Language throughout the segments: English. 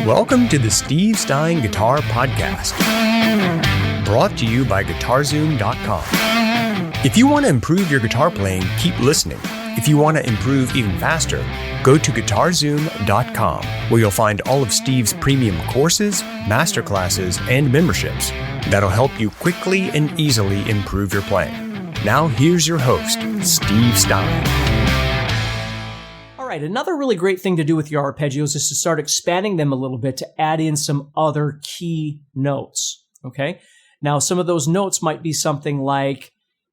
Welcome to the Steve Stine Guitar Podcast, brought to you by guitar-zoom.com. If you want to improve your guitar playing, keep listening. If you want to improve even faster, go to guitar-zoom.com, where you'll find all of Steve's premium courses, masterclasses, and memberships that'll help you quickly and easily improve your playing. Now here's your host, Steve Stine. All right, another really great thing to do with your arpeggios is to start expanding them a little bit to add in some other key notes, okay? Now, some of those notes might be something like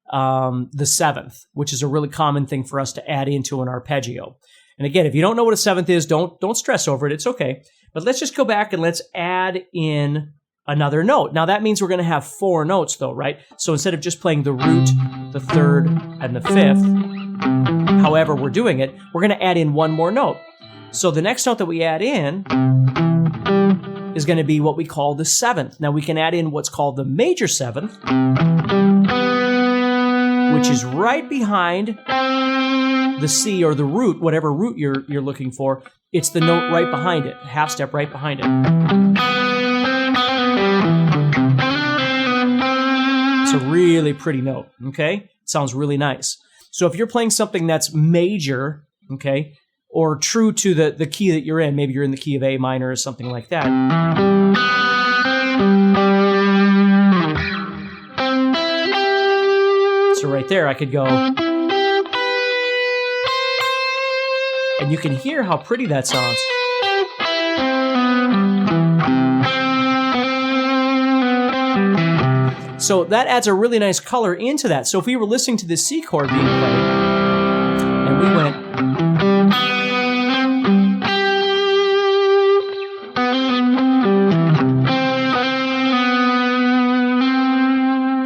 the seventh, which is a really common thing for us to add into an arpeggio. And again, if you don't know what a seventh is, don't stress over it. It's okay. But let's just go back and let's add in another note. Now, that means we're going to have four notes, though, right? So instead of just playing the root, the third, and the fifth, however we're doing it, we're going to add in one more note. So the next note that we add in is going to be what we call the seventh. Now, we can add in what's called the major seventh, which is right behind the C or the root, whatever root you're looking for. It's the note right behind it, half step right behind it. It's a really pretty note, okay? It sounds really nice. So if you're playing something that's major, okay, or true to the key that you're in, maybe you're in the key of A minor or something like that. So right there, I could go, and you can hear how pretty that sounds. So that adds a really nice color into that. So if we were listening to the C chord being played, and we went,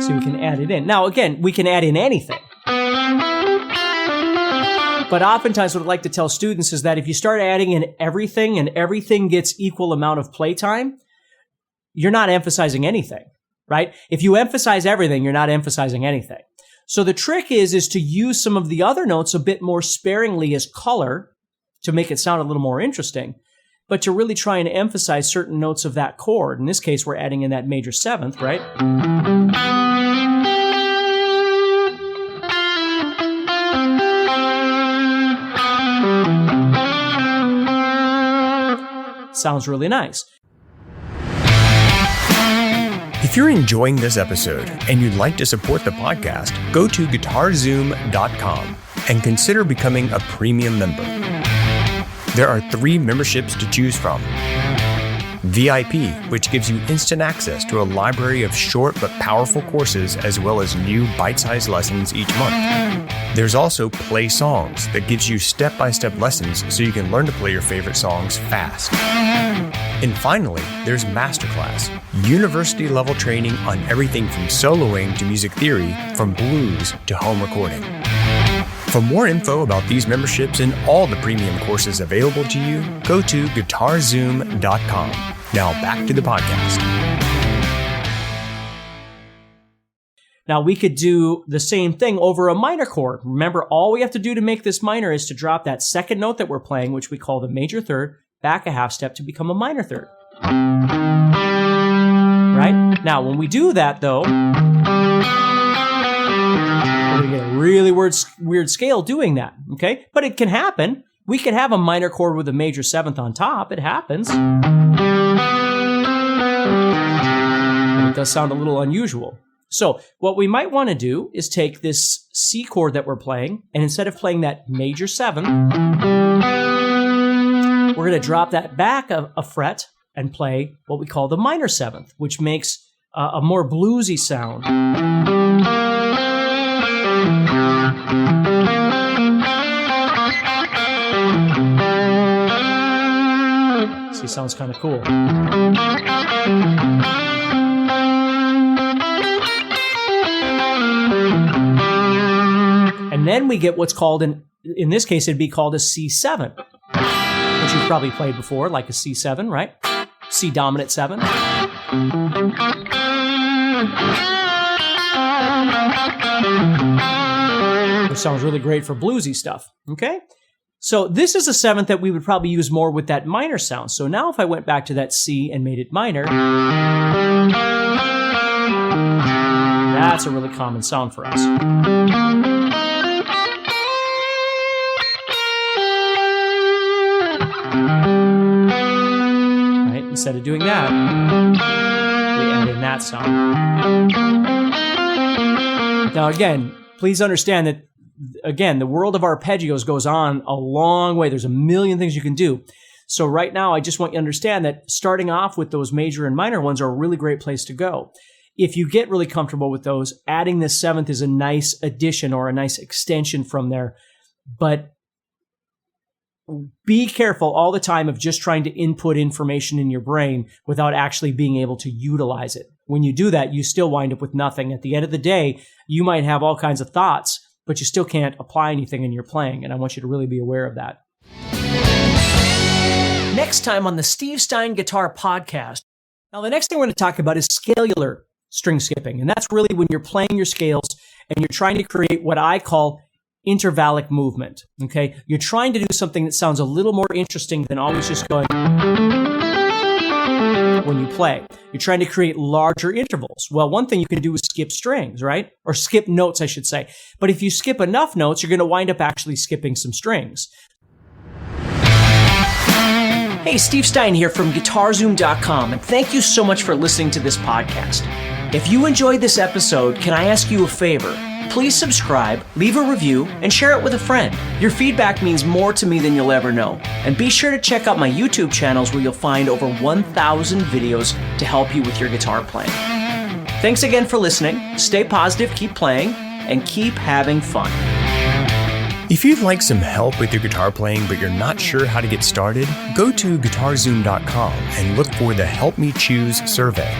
so we can add it in. Now again, we can add in anything. But oftentimes what I'd like to tell students is that if you start adding in everything and everything gets equal amount of playtime, you're not emphasizing anything. Right? If you emphasize everything, you're not emphasizing anything. So the trick is to use some of the other notes a bit more sparingly as color to make it sound a little more interesting, but to really try and emphasize certain notes of that chord. In this case, we're adding in that major seventh, right? Sounds really nice. If you're enjoying this episode and you'd like to support the podcast, go to guitar-zoom.com and consider becoming a premium member. There are 3 memberships to choose from. VIP, which gives you instant access to a library of short but powerful courses as well as new bite-sized lessons each month. There's also Play Songs that gives you step-by-step lessons so you can learn to play your favorite songs fast. And finally, there's Masterclass, university-level training on everything from soloing to music theory, from blues to home recording. For more info about these memberships and all the premium courses available to you, go to guitar-zoom.com. Now back to the podcast. Now we could do the same thing over a minor chord. Remember, all we have to do to make this minor is to drop that second note that we're playing, which we call the major third, back a half step to become a minor third. Right? Now, when we do that, though, we're going to get a really weird scale doing that, okay? But it can happen. We can have a minor chord with a major seventh on top. It happens. And it does sound a little unusual. So what we might want to do is take this C chord that we're playing, and instead of playing that major seventh, we're going to drop that back a fret and play what we call the minor seventh, which makes a more bluesy sound. See, sounds kind of cool. And then we get what's called, in this case, it'd be called a C7, which you've probably played before, like a C7, right? C dominant 7. Which sounds really great for bluesy stuff, okay? So this is a seventh that we would probably use more with that minor sound. So now if I went back to that C and made it minor, that's a really common sound for us. Right? Instead of doing that, we add in that sound. Now again, please understand that, again, the world of arpeggios goes on a long way. There's a million things you can do. So right now, I just want you to understand that starting off with those major and minor ones are a really great place to go. If you get really comfortable with those, adding this seventh is a nice addition or a nice extension from there. But be careful all the time of just trying to input information in your brain without actually being able to utilize it. When you do that, you still wind up with nothing. At the end of the day, you might have all kinds of thoughts, but you still can't apply anything in your playing, and I want you to really be aware of that. Next time on the Steve Stine Guitar Podcast. Now, the next thing we're going to talk about is scalar string skipping, and that's really when you're playing your scales and you're trying to create what I call intervallic movement, okay? You're trying to do something that sounds a little more interesting than always just going when you play. You're trying to create larger intervals. Well, one thing you can do is skip strings, right? Or skip notes, I should say. But if you skip enough notes, you're going to wind up actually skipping some strings. Hey, Steve Stine here from GuitarZoom.com, and thank you so much for listening to this podcast. If you enjoyed this episode, can I ask you a favor? Please subscribe, leave a review, and share it with a friend. Your feedback means more to me than you'll ever know. And be sure to check out my YouTube channels where you'll find over 1,000 videos to help you with your guitar playing. Thanks again for listening. Stay positive, keep playing, and keep having fun. If you'd like some help with your guitar playing but you're not sure how to get started, go to guitar-Zoom.com and look for the Help Me Choose survey.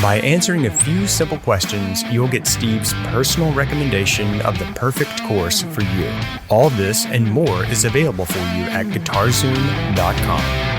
By answering a few simple questions, you'll get Steve's personal recommendation of the perfect course for you. All this and more is available for you at guitar-Zoom.com.